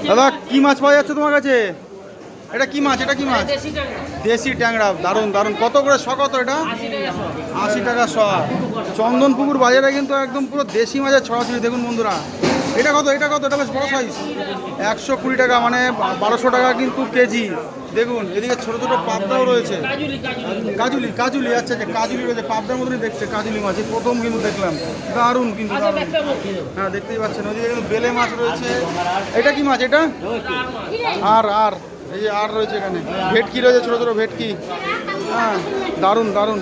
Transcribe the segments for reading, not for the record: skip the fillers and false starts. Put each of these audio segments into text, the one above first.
দাদা কি মাছ পাওয়া যাচ্ছে তোমার কাছে? এটা কি মাছ? এটা কি মাছ? দেশি ট্যাংরা। দারুণ দারুণ। কত করে শ? কত এটা? 80 টাকা শ। চন্দনপুকুর বাজারে কিন্তু একদম পুরো দেশি মাছের ছড়াছড়ি। দেখুন বন্ধুরা, এটা কত? এটা কত? এটা বেশ বড় সাইজ। 120 টাকা, মানে 1200 টাকা কিন্তু কেজি। দেখুন এদিকে ছোট ছোট পাবদাও রয়েছে। কাজুলি, কাজুলি, আচ্ছা আচ্ছা, কাজুলি রয়েছে। পাবদার মতনই দেখছে কাজুলি মাছ, এই প্রথম কিন্তু দেখলাম। দারুণ কিন্তু দারুণ। হ্যাঁ দেখতেই পাচ্ছেন, ওদিকে কিন্তু বেলে মাছ রয়েছে। এটা কি মাছ এটা? আর এই যে আর রয়েছে এখানে। ভেটকি রয়েছে, ছোটো ছোটো ভেটকি। হ্যাঁ দারুণ দারুণ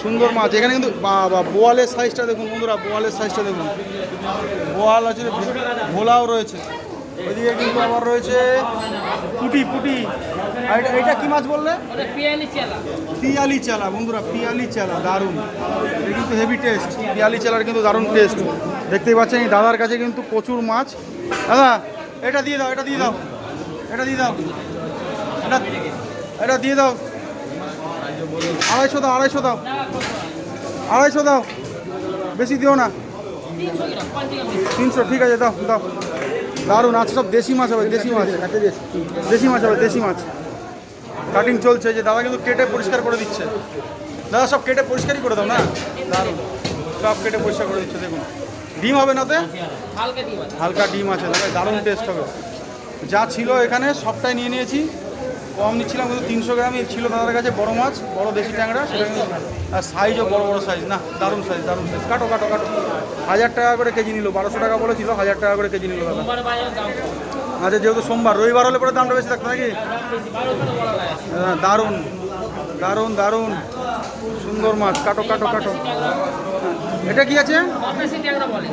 সুন্দর মাছ। এখানে কিন্তু বা বোয়ালের সাইজটা দেখুন বন্ধুরা, বোয়ালের সাইজটা দেখুন। বোয়াল আছে, ভোলাও রয়েছে। ওইদিকে কিন্তু আবার রয়েছে পুঁটি। পুঁটি। আর এটা কি মাছ বললে? পিয়ালি চালা বন্ধুরা, পিয়ালি চালা। দারুণ, এটা কিন্তু হেভি টেস্ট। পিয়ালি চালার কিন্তু দারুণ টেস্ট। দেখতেই পাচ্ছেন এই দাদার কাছে কিন্তু প্রচুর মাছ। দাদা এটা দিয়ে দাও, এটা দিয়ে দাও, এটা দিয়ে দাও, এটা দিয়ে দাও। 250 দাও, 250 দাও, 250 দাও, বেশি দিও না। 300 ঠিক আছে, দাও দাও। দারুণ। আচ্ছা সব দেশি মাছ হবে, দেশি মাছ, দেশি মাছ হবে, দেশি মাছ। কাটিং চলছে, যে দাদা কিন্তু কেটে পরিষ্কার করে দিচ্ছে। দাদা সব কেটে পরিষ্কারই করে দাও না? দারুণ, সব কেটে পরিষ্কার করে দিচ্ছে। দেখুন ডিম হবে না? হালকা ডিম আছে দাদা, দারুণ টেস্ট হবে। যা ছিল এখানে সবটাই নিয়ে নিয়েছি। কম নিচ্ছিলাম কিন্তু 300 গ্রামই ছিল দাদার কাছে। বড় মাছ, বড় দেশি ট্যাংরা, সেটা কিন্তু আর সাইজও বড় বড় সাইজ। না দারুণ সাইজ, দারুণ সাইজ। কাটো কাটো কাটো। 1000 টাকা করে কেজি নিল। 1200 টাকা বলেছিল, 1000 টাকা করে কেজি নিল দাদা। আচ্ছা যেহেতু সোমবার, রবিবার হলে পরে দামটা বেশি থাকতো নাকি? হ্যাঁ দারুণ দারুণ দারুণ সুন্দর মাছ। কাটো কাটো কাটো। এটা কি আছে?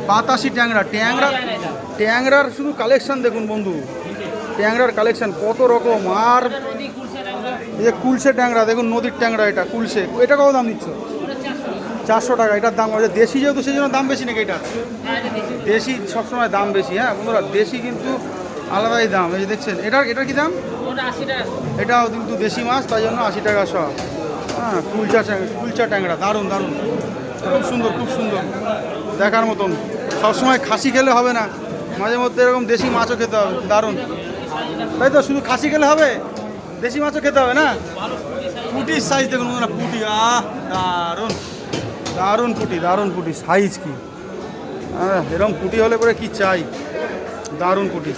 বাতাসি ট্যাংরা। ট্যাংরা, ট্যাংরার শুধু কালেকশন দেখুন বন্ধু, ট্যাংরার কালেকশন কত রকম। আর এই যে কুলসে ট্যাংরা দেখুন, নদীর ট্যাংরা, এটা কুলসে। এটা কত দাম নিচ্ছ? 400 টাকা। এটার দাম দেশি যেহেতু সেই জন্য দাম বেশি নাকি? এটা দেশি সবসময় দাম বেশি। হ্যাঁ বন্ধুরা, দেশি কিন্তু আলাদাই দাম। এই যে দেখছেন, এটার কি দাম? এটাও কিন্তু দেশি মাছ, তাই জন্য 80 টাকা শ। হ্যাঁ কুলচা ট্যাংরা। দারুণ দারুণ, খুব সুন্দর, খুব সুন্দর, দেখার মতন। সবসময় খাসি খেলে হবে না, মাঝে মধ্যে এরকম দেশি মাছও খেতে হবে। দারুণ, তাই তো? শুধু খাসি খেলে হবে, দেশি মাছও খেতে হবে না? পুটির সাইজ দেখুন বন্ধুরা, পুটি। দারুণ দারুণ পুটি, দারুণ পুটি। সাইজ কি! হ্যাঁ এরকম পুটি হলে পরে কি চাই। দারুণ পুটি।